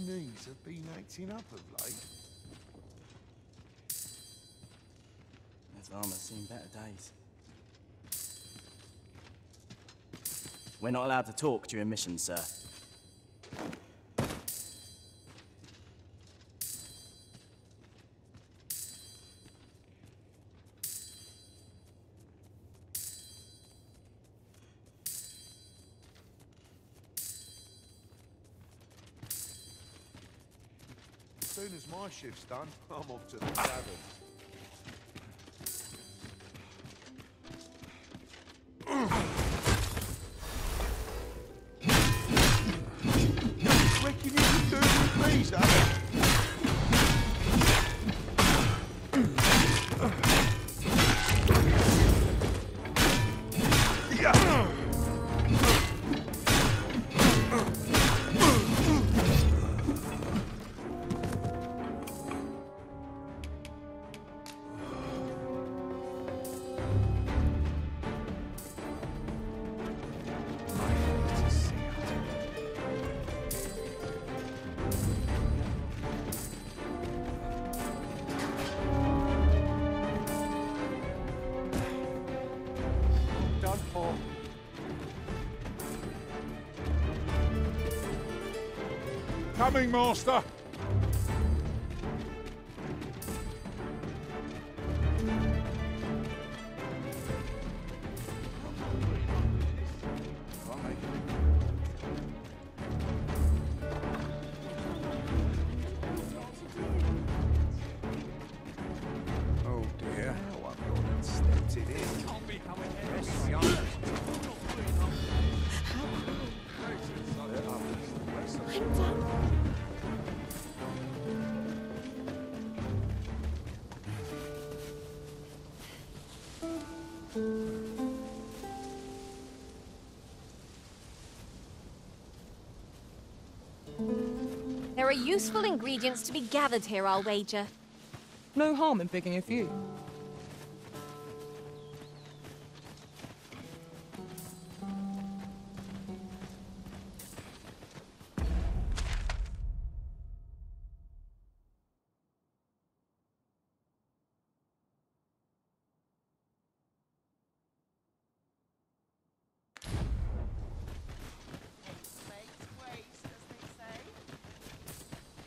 knees have been acting up of late. This armor's seen better days. We're not allowed to talk during missions, sir. As soon as my shift's done, I'm off to the tavern. Reckon you can do with me, son? Coming, master! Oh dear. Now I've gone and stepped it in. Can't be coming here. There are useful ingredients to be gathered here, I'll wager. No harm in picking a few.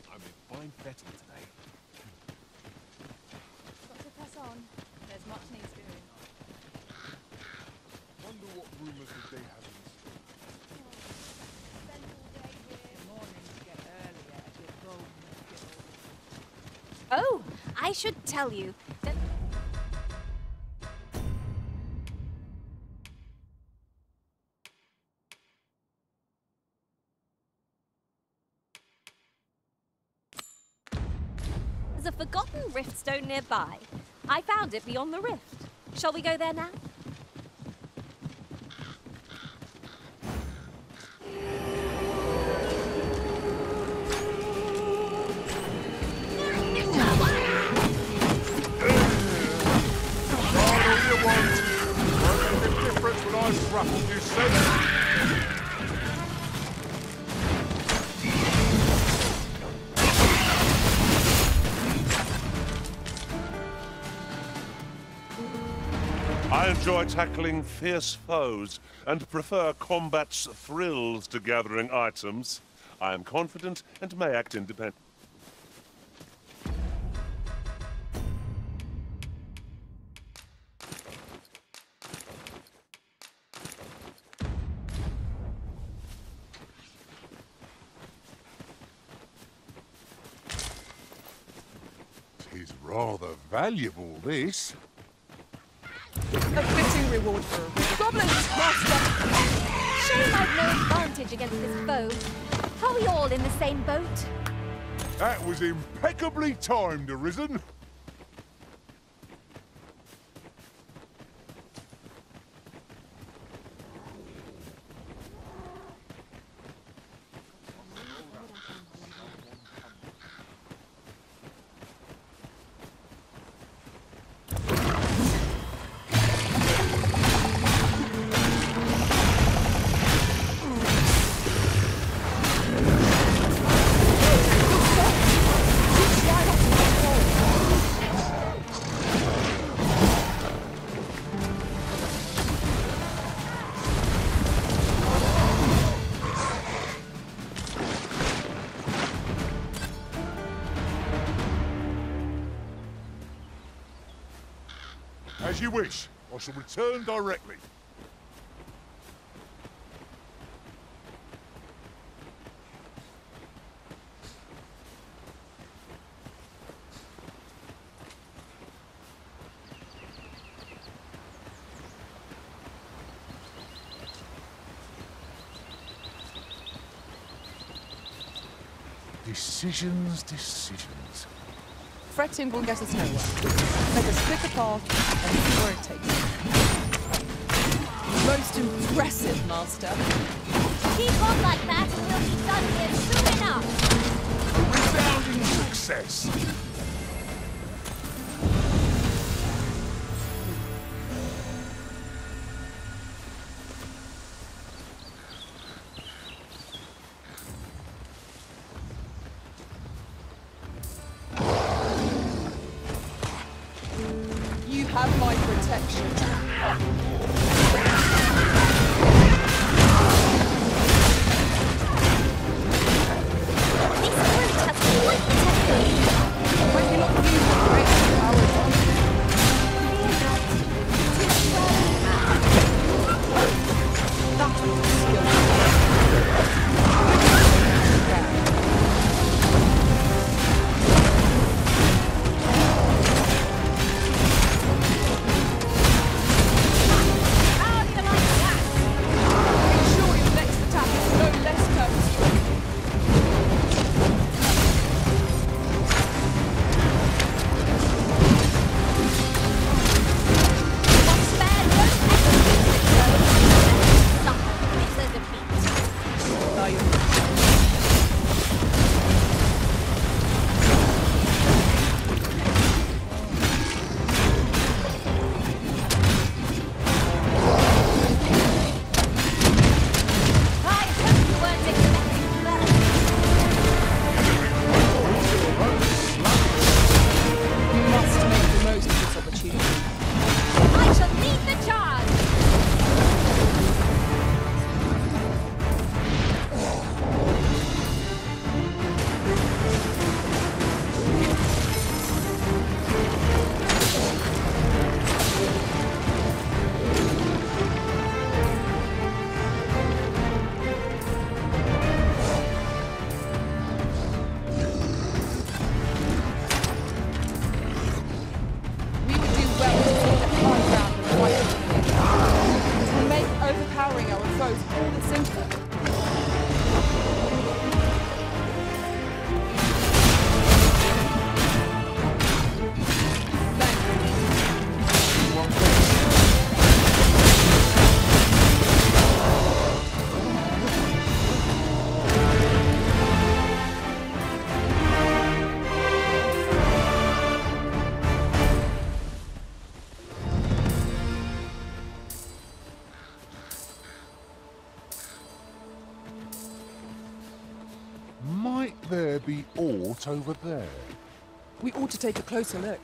I'm in fine fettle today. Got to press on. There's much needs doing. Wonder what rumours would they have in Oh, I should tell you that... There's a forgotten rift stone nearby. I found it beyond the rift. Shall we go there now? You said I enjoy tackling fierce foes and prefer combat's thrills to gathering items. I am confident and may act independently. It's rather valuable, this. A fitting reward for a goblin master! Shame I've no advantage against this foe. Are we all in the same boat? That was impeccably timed, Arisen. As you wish. I shall return directly. Decisions. Fretting will get us nowhere. Let us pick a path and see where it takes us. Most impressive, Master. Keep on like that and we'll be done here soon enough. A resounding success. You have my protection. This fruit has quite the technique. When you not use the great power advantage. That was How do you like that? Be sure your next attack is no less purposeful. Must spare no effort. Suffer bitter defeat. Are you? I hope you weren't expecting that. You must make the most of this opportunity. I shall lead the charge. We would do well to take the high ground and fight it. It will make overpowering our foes all the simpler. Might there be aught over there? We ought to take a closer look.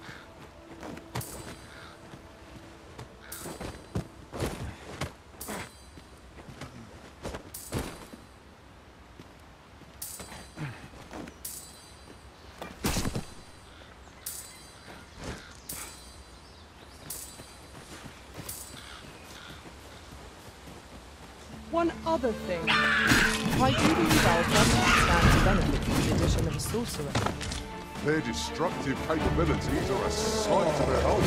One other thing. I do believe our government stands to benefit from the addition of a sorcerer. Their destructive capabilities are a sight to behold.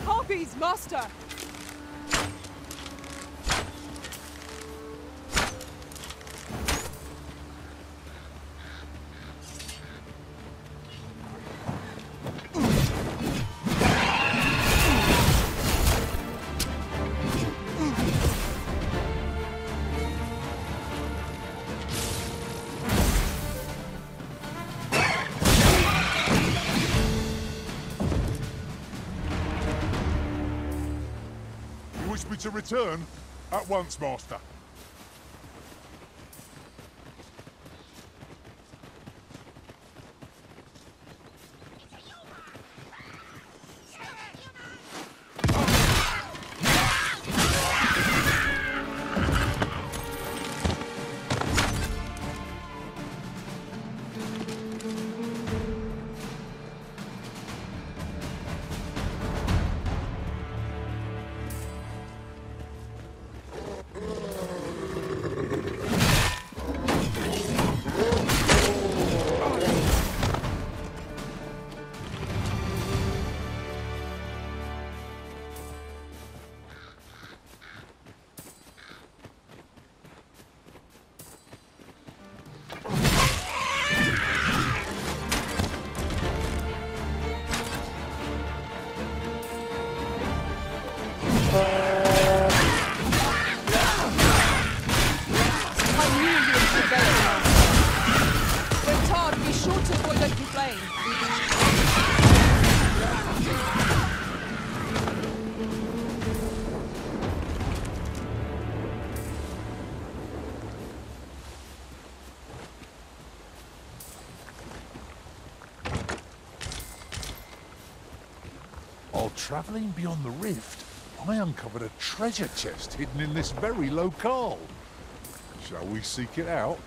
Harpies, Master! to return at once, Master. While travelling beyond the rift, I uncovered a treasure chest hidden in this very locale. Shall we seek it out?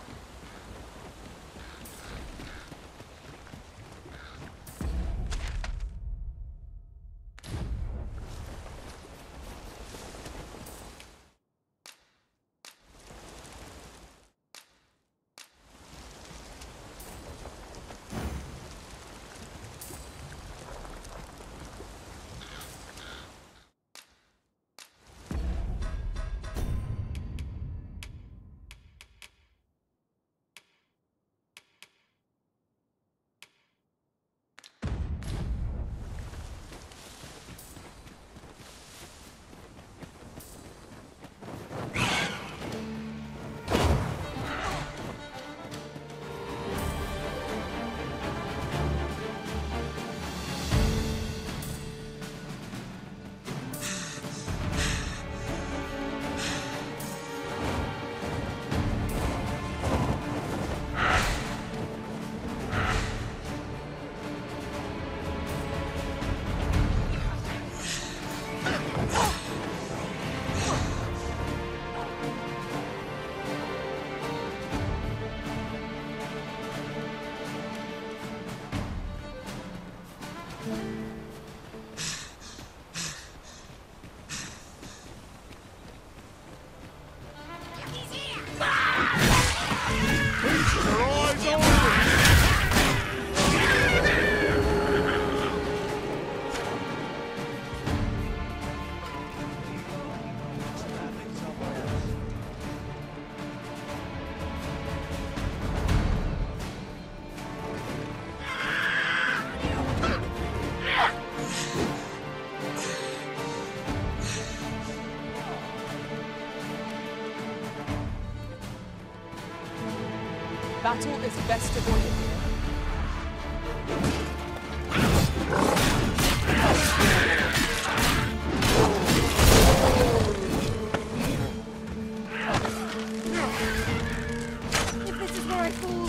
Battle is best avoided. If this is where I fall...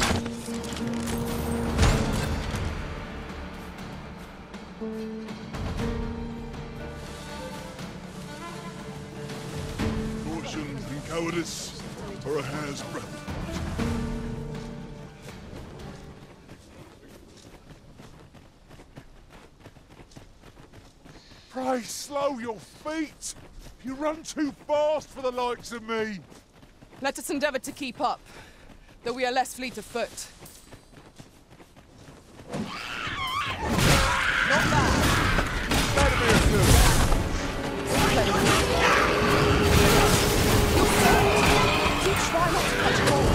Caution and cowardice are a hair's breadth. Pray slow your feet! You run too fast for the likes of me! Let us endeavour to keep up, though we are less fleet of foot. Not bad. Better be a two. Do try not to catch hold.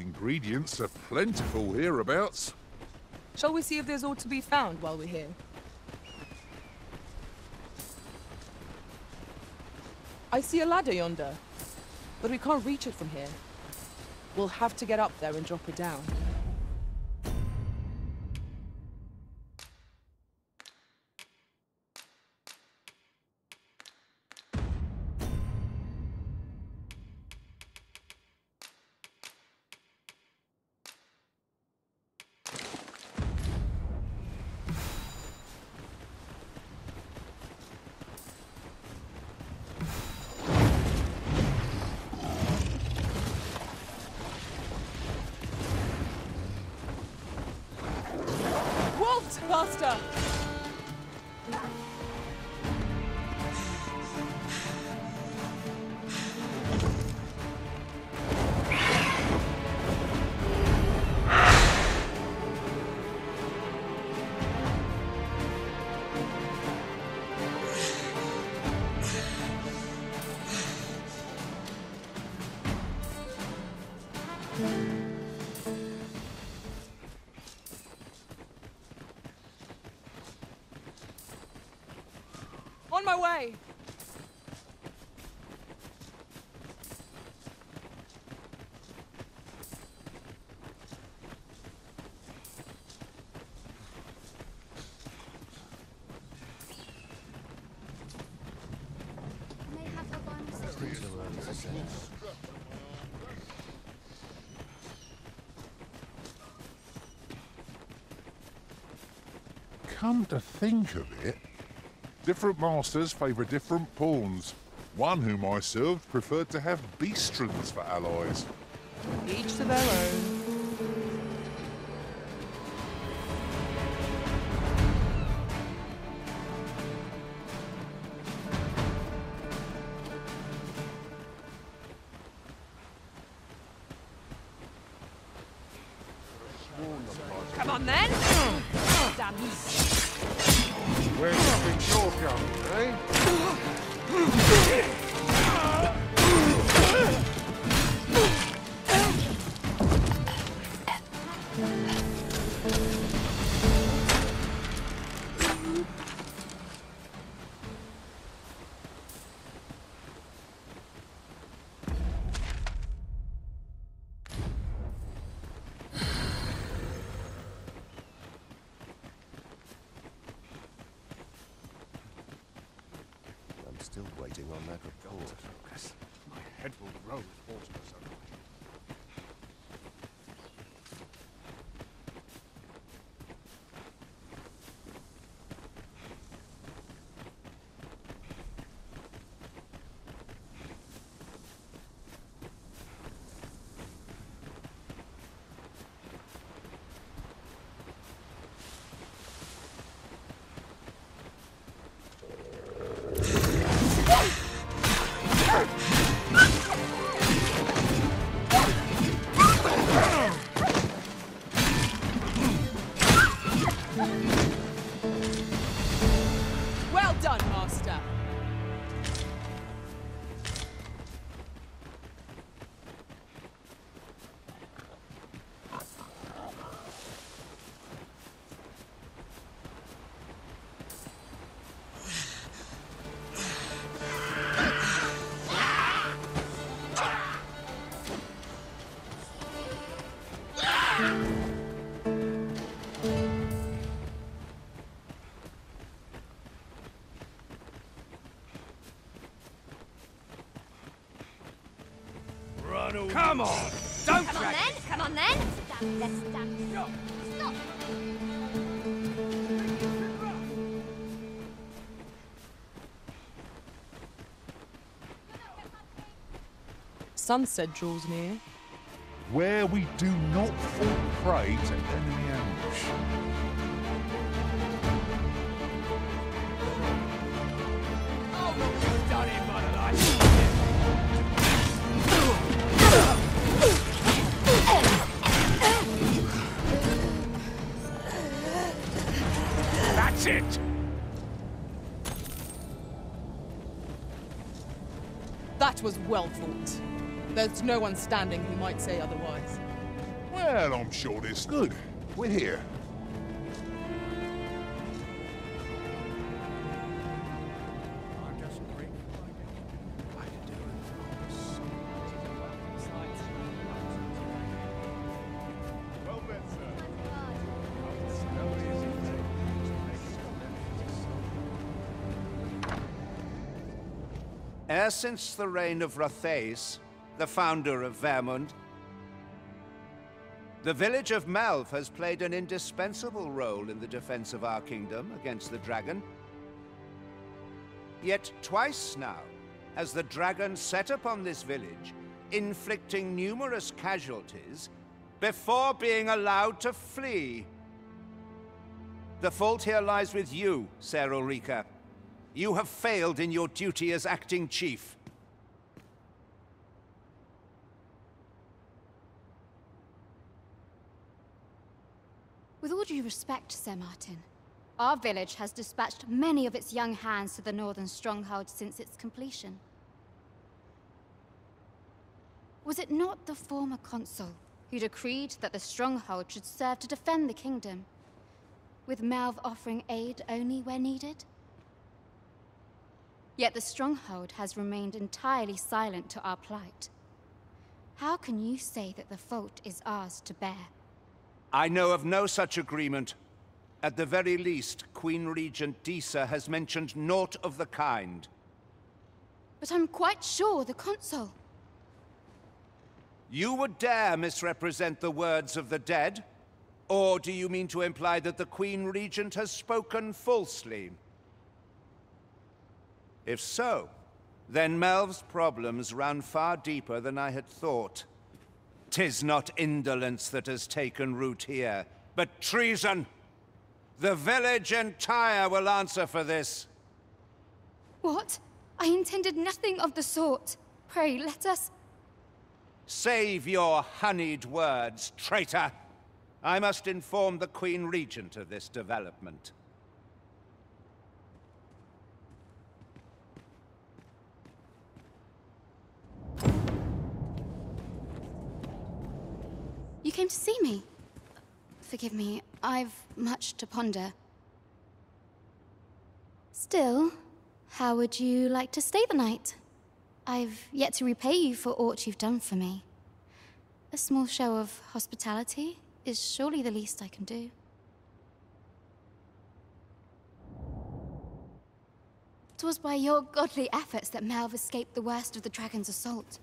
Ingredients are plentiful hereabouts. Shall we see if there's aught to be found while we're here? I see a ladder yonder, but we can't reach it from here. We'll have to get up there and drop it down. Faster! On my way! Come to think of it, different masters favour different pawns. One whom I served preferred to have beastrons for allies. Each to their own. Come on then! Damn you! Where do you think you're going, eh? Still waiting on that report. Focus. My head will roll with water so much. Well done, Master! Come on! Don't Come on drag then, come on then! Stand, let's stand. Stop! Sunset draws near. Where we do not fall prey to enemy ambush. Oh, look who's done it, mother life! That's it! That was well fought. There's no one standing who might say otherwise. Well, I'm sure this good. We're here. I'm just grateful I could do it. Well met, sir. E'er since the reign of Rothaeus, the founder of Vermund, the village of Malv has played an indispensable role in the defense of our kingdom against the dragon. Yet twice now has the dragon set upon this village, inflicting numerous casualties before being allowed to flee. The fault here lies with you, Ser Ulrika. You have failed in your duty as acting chief. With all due respect, Sir Martin, our village has dispatched many of its young hands to the northern stronghold since its completion. Was it not the former consul who decreed that the stronghold should serve to defend the kingdom, with Malv offering aid only where needed? Yet the stronghold has remained entirely silent to our plight. How can you say that the fault is ours to bear? I know of no such agreement. At the very least, Queen Regent Disa has mentioned naught of the kind. But I'm quite sure the consul... You would dare misrepresent the words of the dead? Or do you mean to imply that the Queen Regent has spoken falsely? If so, then Melv's problems run far deeper than I had thought. 'Tis not indolence that has taken root here, but treason. The village entire will answer for this. What? I intended nothing of the sort. Pray, let us... Save your honeyed words, traitor. I must inform the Queen Regent of this development. You came to see me. Forgive me, I've much to ponder. Still, how would you like to stay the night? I've yet to repay you for aught you've done for me. A small show of hospitality is surely the least I can do. 'Twas by your godly efforts that Malv escaped the worst of the dragon's assault.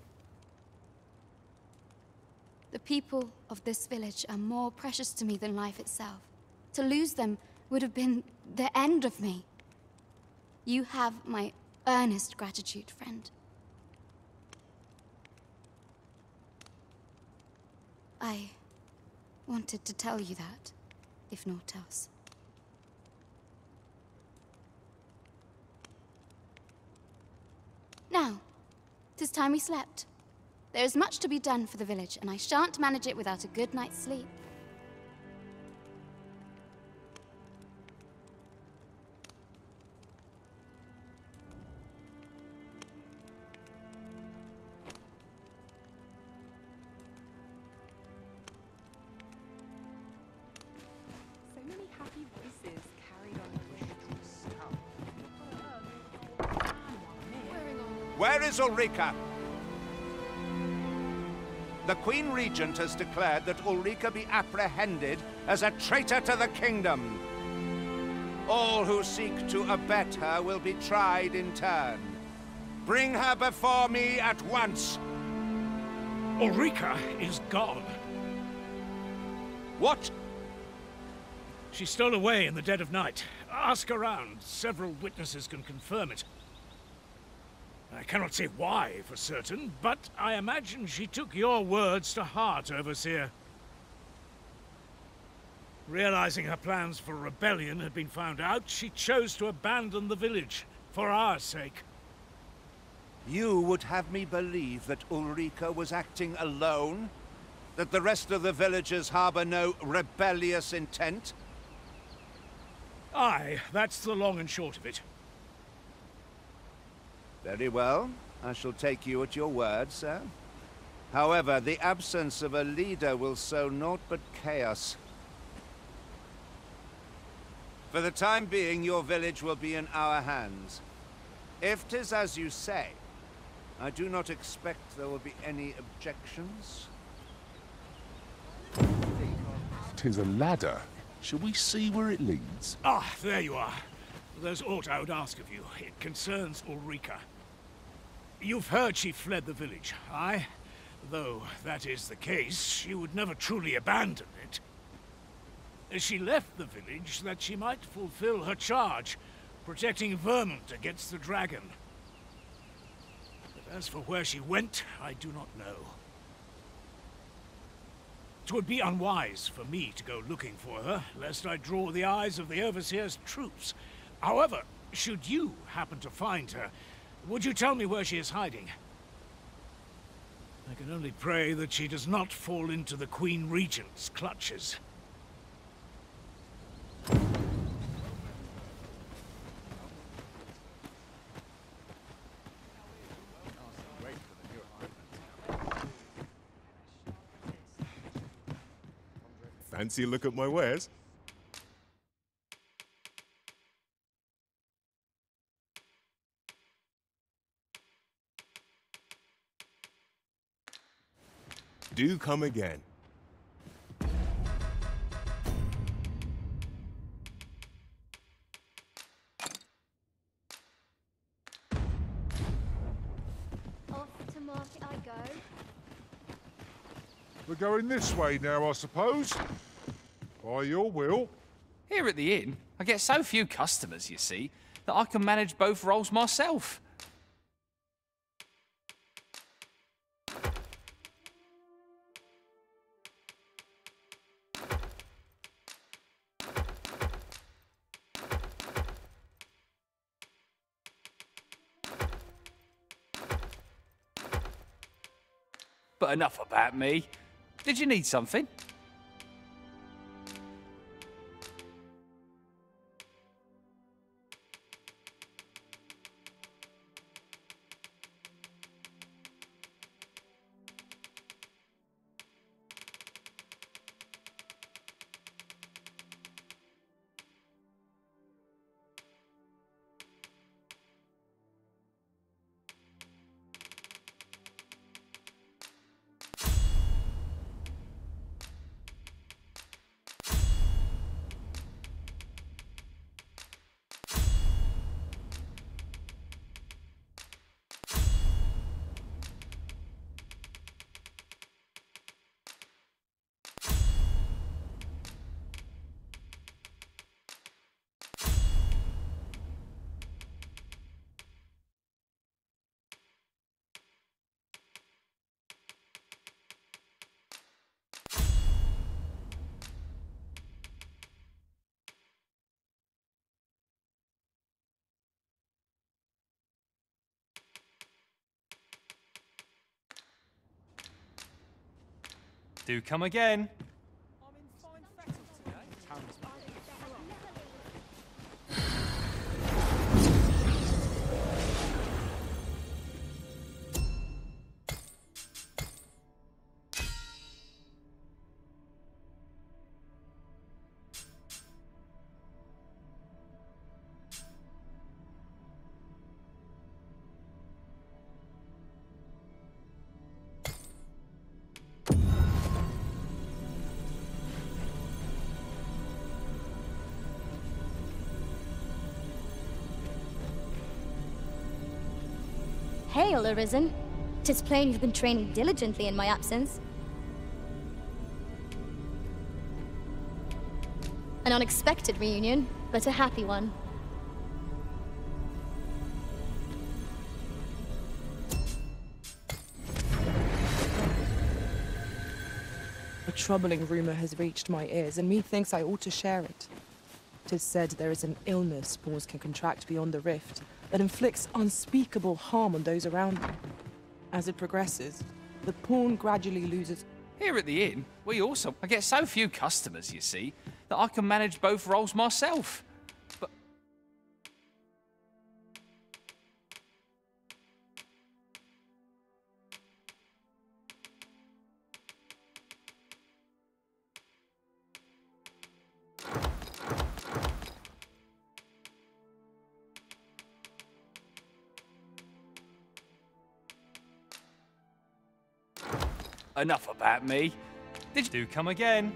The people of this village are more precious to me than life itself. To lose them would have been the end of me. You have my earnest gratitude, friend. I wanted to tell you that, if naught else. Now, 'tis time we slept. There is much to be done for the village, and I shan't manage it without a good night's sleep. So many happy voices carried on the wind. Where is Ulrika? The Queen Regent has declared that Ulrika be apprehended as a traitor to the kingdom. All who seek to abet her will be tried in turn. Bring her before me at once. Ulrika is gone. What? She stole away in the dead of night. Ask around. Several witnesses can confirm it. I cannot say why for certain, but I imagine she took your words to heart, Overseer. Realizing her plans for rebellion had been found out, she chose to abandon the village, for our sake. You would have me believe that Ulrika was acting alone? That the rest of the villagers harbor no rebellious intent? Aye, that's the long and short of it. Very well. I shall take you at your word, sir. However, the absence of a leader will sow naught but chaos. For the time being, your village will be in our hands. If 'tis as you say, I do not expect there will be any objections. 'Tis a ladder. Shall we see where it leads? Ah, there you are. There's aught I would ask of you. It concerns Ulrika. You've heard she fled the village, aye? Though that is the case, she would never truly abandon it. She left the village that she might fulfill her charge, protecting Vermont against the dragon. But as for where she went, I do not know. 'Twould be unwise for me to go looking for her, lest I draw the eyes of the Overseer's troops. However, should you happen to find her, would you tell me where she is hiding? I can only pray that she does not fall into the Queen Regent's clutches. Fancy a look at my wares? Do come again. Off to market I go. We're going this way now, I suppose. By your will. Here at the inn, I get so few customers, you see, that I can manage both roles myself. But enough about me. Did you need something? Do come again. Hail, Arisen. 'Tis plain you've been training diligently in my absence. An unexpected reunion, but a happy one. A troubling rumor has reached my ears, and methinks I ought to share it. 'Tis said there is an illness spawns can contract beyond the rift that inflicts unspeakable harm on those around them. As it progresses, the pawn gradually loses... Here at the inn, I get so few customers, you see, that I can manage both roles myself. But... enough about me. Did you come again?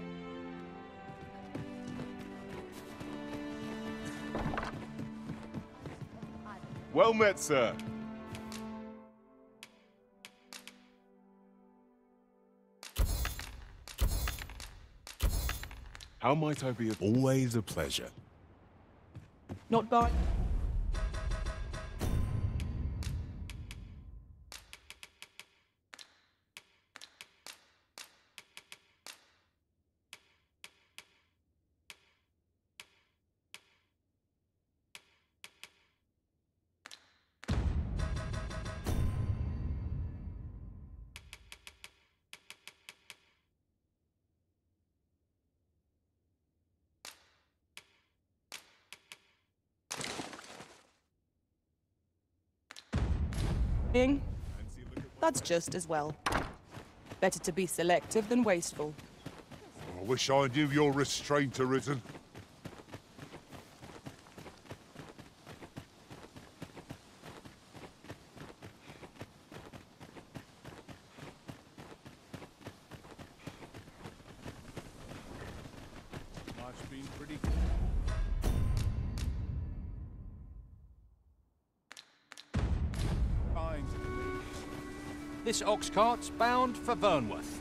Well met, sir. How might I be of... Always a pleasure. Not by... That's just as well. Better to be selective than wasteful. I wish I knew your restraint arisen. Life's been pretty... This ox cart's bound for Vernworth.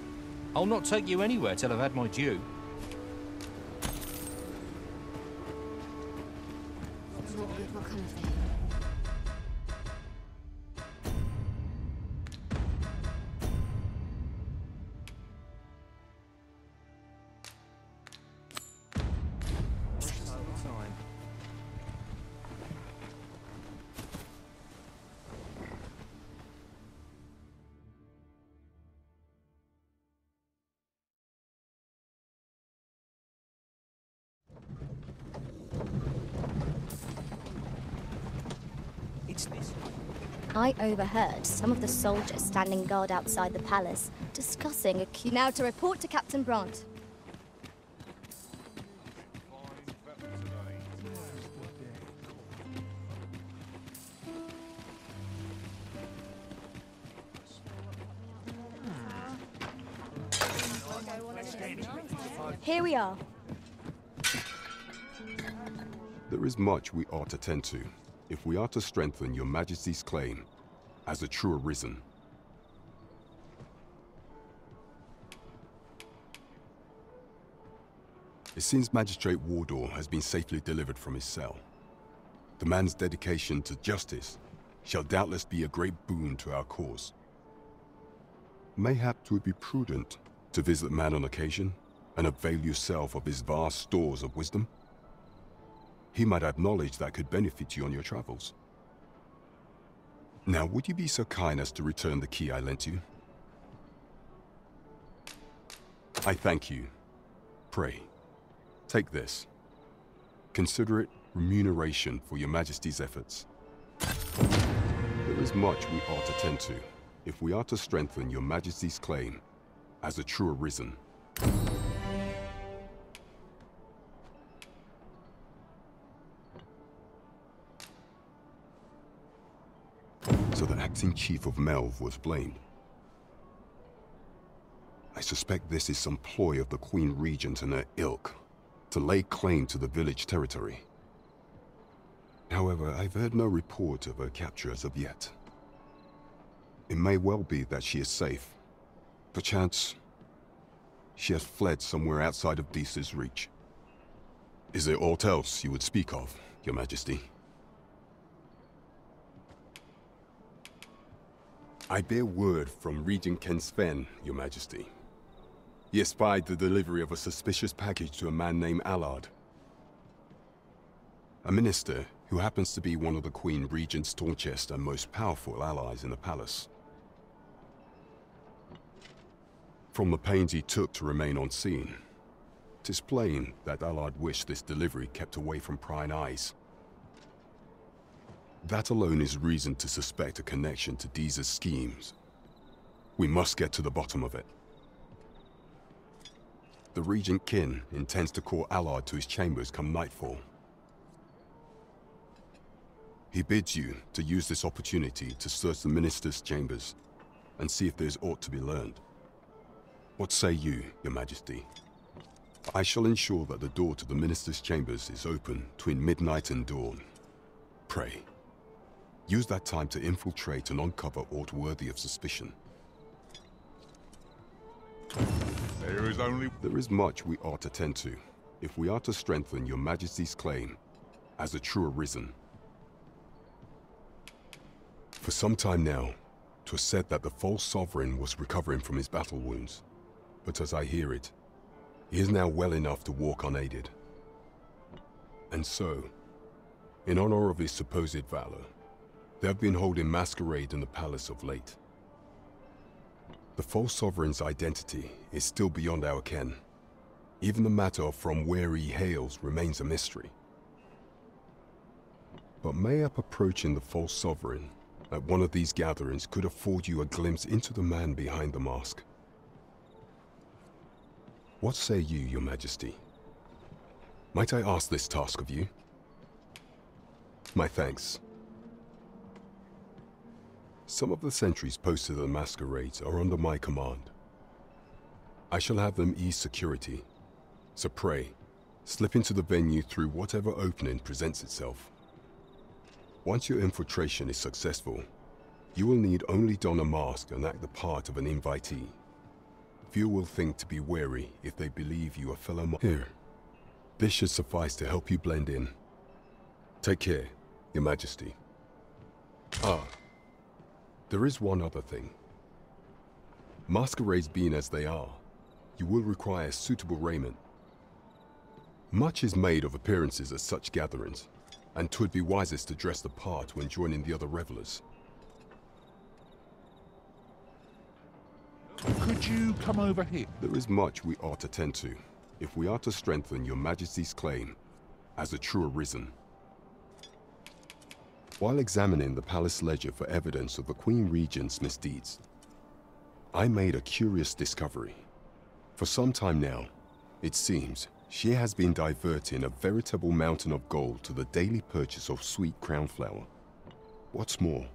I'll not take you anywhere till I've had my due. What will come of it? I overheard some of the soldiers standing guard outside the palace discussing a Now to report to Captain Brandt. Here we are. There is much we ought to tend to, if we are to strengthen your Majesty's claim as a true arisen. It seems Magistrate Wardor has been safely delivered from his cell. The man's dedication to justice shall doubtless be a great boon to our cause. Mayhap 'twould be prudent to visit the man on occasion and avail yourself of his vast stores of wisdom. He might have knowledge that could benefit you on your travels. Now, would you be so kind as to return the key I lent you? I thank you. Pray, take this. Consider it remuneration for your Majesty's efforts. There is much we ought to tend to, if we are to strengthen your Majesty's claim as a true arisen. So the acting chief of Melve was blamed. I suspect this is some ploy of the Queen Regent and her ilk to lay claim to the village territory. However, I've heard no report of her capture as of yet. It may well be that she is safe. Perchance, she has fled somewhere outside of Deesa's reach. Is there aught else you would speak of, Your Majesty? I bear word from Regent Ken Sven, Your Majesty. He espied the delivery of a suspicious package to a man named Allard. A minister who happens to be one of the Queen Regent's staunchest and most powerful allies in the palace. From the pains he took to remain on scene, 'tis plain that Allard wished this delivery kept away from prying eyes. That alone is reason to suspect a connection to Deesa's schemes. We must get to the bottom of it. The Regent Kin intends to call Allard to his chambers come nightfall. He bids you to use this opportunity to search the minister's chambers and see if there's aught to be learned. What say you, Your Majesty? I shall ensure that the door to the Minister's chambers is open between midnight and dawn. Pray, use that time to infiltrate and uncover aught worthy of suspicion. There is much we ought to tend to, if we are to strengthen Your Majesty's claim as a true Arisen. For some time now, 'twas said that the false sovereign was recovering from his battle wounds, but as I hear it, he is now well enough to walk unaided. And so, in honor of his supposed valor, they have been holding masquerade in the palace of late. The false sovereign's identity is still beyond our ken. Even the matter of from where he hails remains a mystery. But mayhap approaching the false sovereign at one of these gatherings could afford you a glimpse into the man behind the mask. What say you, Your Majesty? Might I ask this task of you? My thanks. Some of the sentries posted at the masquerades are under my command. I shall have them ease security, so pray, slip into the venue through whatever opening presents itself. Once your infiltration is successful, you will need only don a mask and act the part of an invitee. Few will think to be wary if they believe you a fellow Here, this should suffice to help you blend in. Take care, Your Majesty. There is one other thing. Masquerades being as they are, you will require suitable raiment. Much is made of appearances at such gatherings, and 'twould be wisest to dress the part when joining the other revelers. Could you come over here? There is much we ought to tend to, if we are to strengthen Your Majesty's claim as a true Arisen. While examining the palace ledger for evidence of the Queen Regent's misdeeds, I made a curious discovery. For some time now, it seems, she has been diverting a veritable mountain of gold to the daily purchase of sweet crown flower. What's more,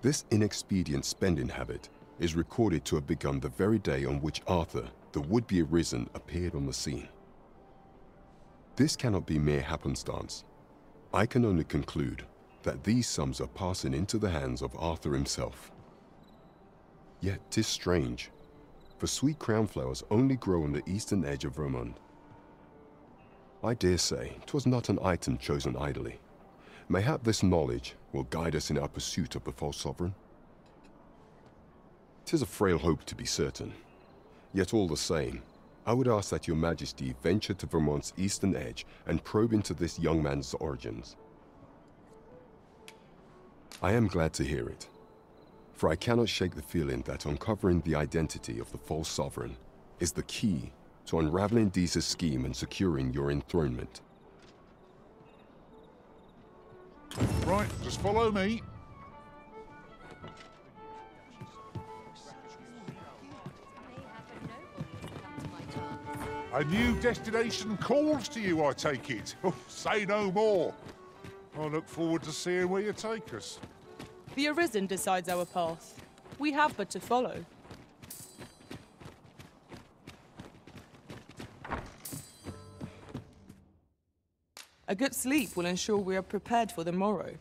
this inexpedient spending habit is recorded to have begun the very day on which Arthur, the would-be Arisen, appeared on the scene. This cannot be mere happenstance. I can only conclude that these sums are passing into the hands of Arthur himself. Yet 'tis strange, for sweet crown flowers only grow on the eastern edge of Vermund. I dare say 'twas not an item chosen idly. Mayhap this knowledge will guide us in our pursuit of the false sovereign. 'Tis a frail hope to be certain, yet all the same, I would ask that Your Majesty venture to Vermont's eastern edge and probe into this young man's origins. I am glad to hear it, for I cannot shake the feeling that uncovering the identity of the false sovereign is the key to unraveling Deeza's scheme and securing your enthronement. Right, just follow me. A new destination calls to you, I take it. Oh, say no more. I look forward to seeing where you take us. The Arisen decides our path. We have but to follow. A good sleep will ensure we are prepared for the morrow.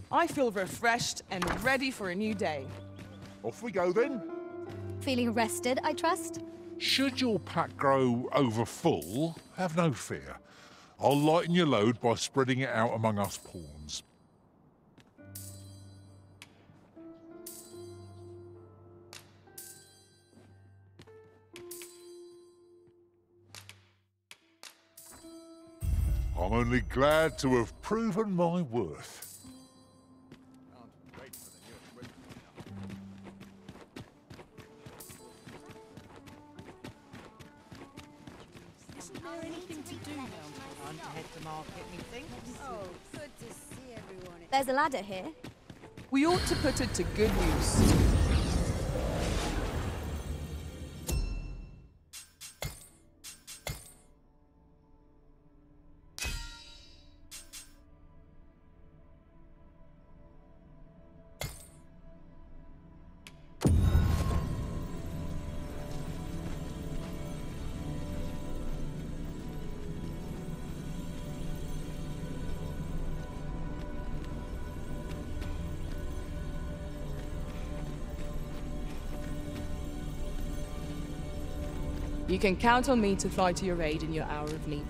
I feel refreshed and ready for a new day. Off we go then. Feeling rested, I trust? Should your pack grow over full, have no fear. I'll lighten your load by spreading it out among us pawns. I'm only glad to have proven my worth. Isn't there anything to do now? Time to head to market, methinks. Oh, good to see everyone. There's a ladder here. We ought to put it to good use. You can count on me to fly to your aid in your hour of need.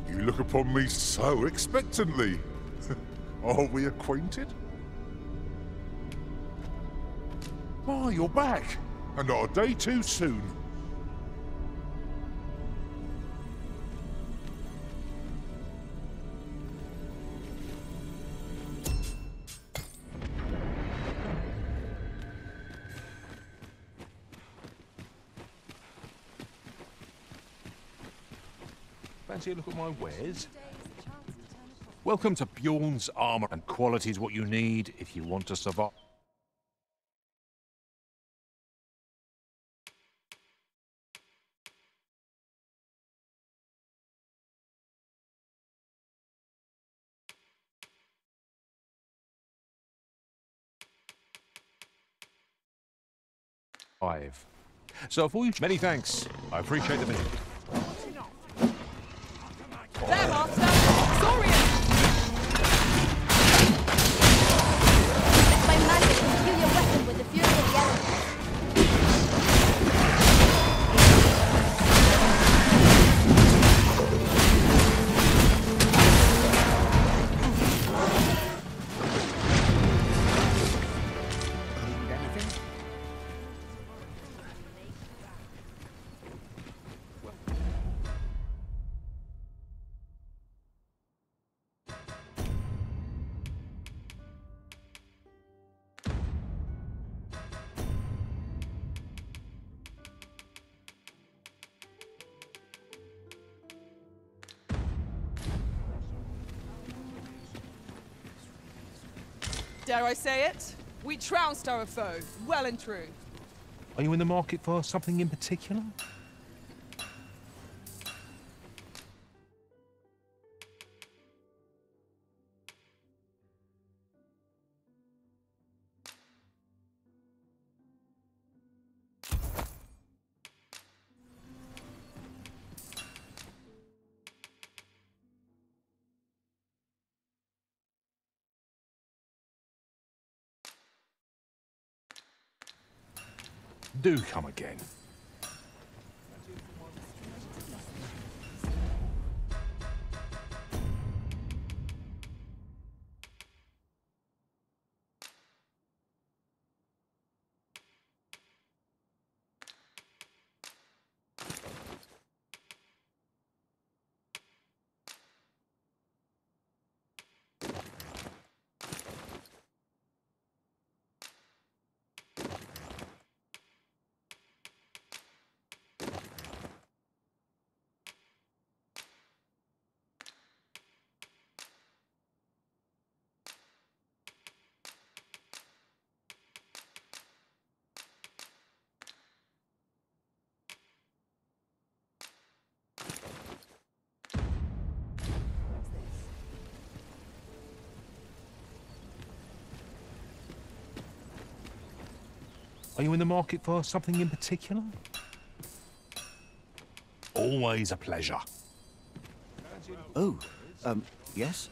You look upon me so expectantly. Are we acquainted? Oh, you're back. And not a day too soon. Fancy a look at my wares? Welcome to Bjorn's Armor, and quality is what you need if you want to survive. So for you, many thanks. I appreciate the minute. There, Master! Sorry! By magic, imbue your weapon with the fury of the elements. Dare I say it? We trounced our foe, well and true. Are you in the market for something in particular? Do come again. Are you in the market for something in particular? Always a pleasure. Oh, yes?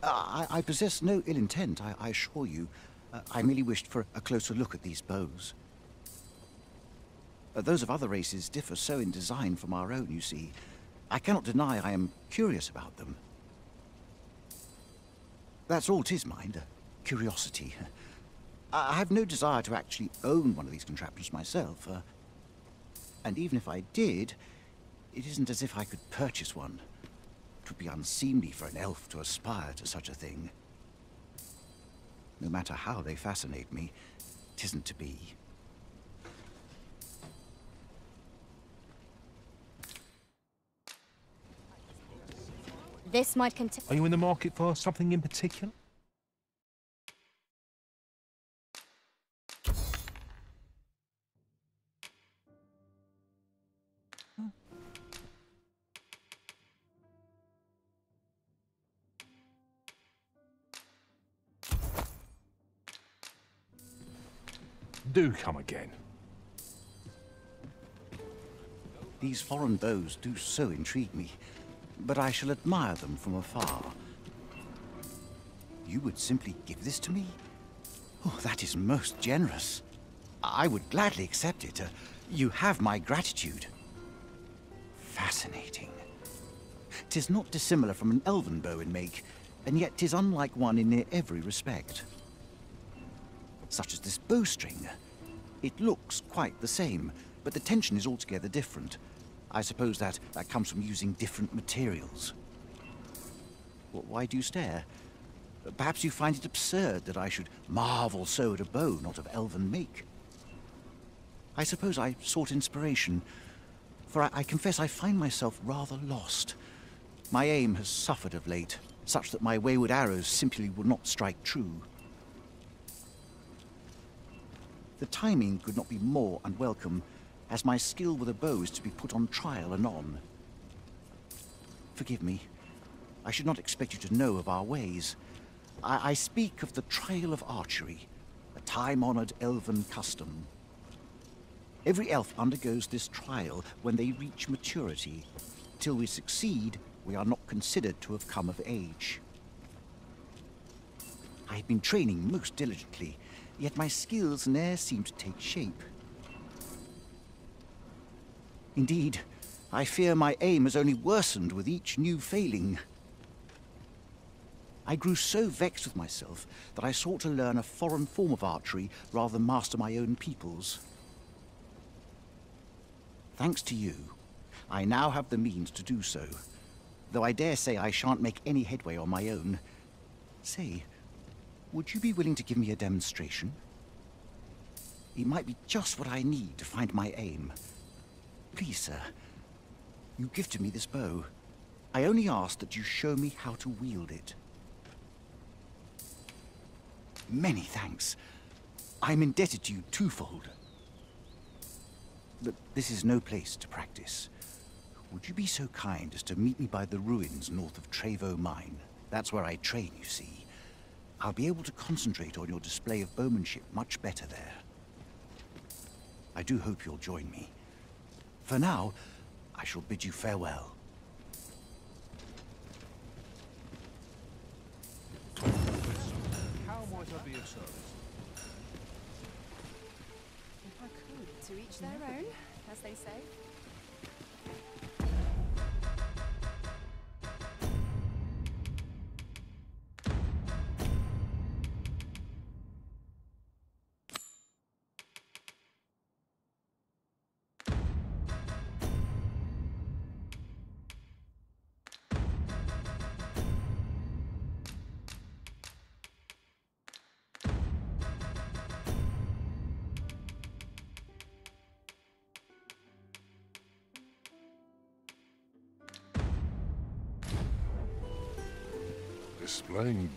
I possess no ill intent, I assure you. I merely wished for a closer look at these bows. Those of other races differ so in design from our own, you see. I cannot deny I am curious about them. That's all 'tis, mind, curiosity. I have no desire to actually own one of these contraptions myself. And even if I did, it isn't as if I could purchase one. It would be unseemly for an elf to aspire to such a thing. No matter how they fascinate me, it isn't to be. This might contain... Are you in the market for something in particular? Do come again. These foreign bows do so intrigue me, but I shall admire them from afar. You would simply give this to me? Oh, that is most generous. I would gladly accept it. You have my gratitude. Fascinating. 'Tis not dissimilar from an elven bow in make, and yet 'tis unlike one in near every respect. Such as this bowstring. It looks quite the same, but the tension is altogether different. I suppose that comes from using different materials. Why do you stare? Perhaps you find it absurd that I should marvel so at a bow not of elven make. I suppose I sought inspiration, for I confess I find myself rather lost. My aim has suffered of late, such that my wayward arrows simply would not strike true. The timing could not be more unwelcome, as my skill with a bow is to be put on trial anon. Forgive me. I should not expect you to know of our ways. I speak of the trial of archery, a time-honored elven custom. Every elf undergoes this trial when they reach maturity. Till we succeed, we are not considered to have come of age. I have been training most diligently, yet my skills ne'er seem to take shape. Indeed, I fear my aim has only worsened with each new failing. I grew so vexed with myself that I sought to learn a foreign form of archery rather than master my own people's. Thanks to you, I now have the means to do so, though I dare say I shan't make any headway on my own. Say, would you be willing to give me a demonstration? It might be just what I need to find my aim. Please, sir, you gifted me this bow. I only ask that you show me how to wield it. Many thanks. I'm indebted to you twofold. But this is no place to practice. Would you be so kind as to meet me by the ruins north of Trevo Mine? That's where I train, you see. I'll be able to concentrate on your display of bowmanship much better there. I do hope you'll join me. For now, I shall bid you farewell. How might I be of service? If I could, to each their own, as they say. Displaying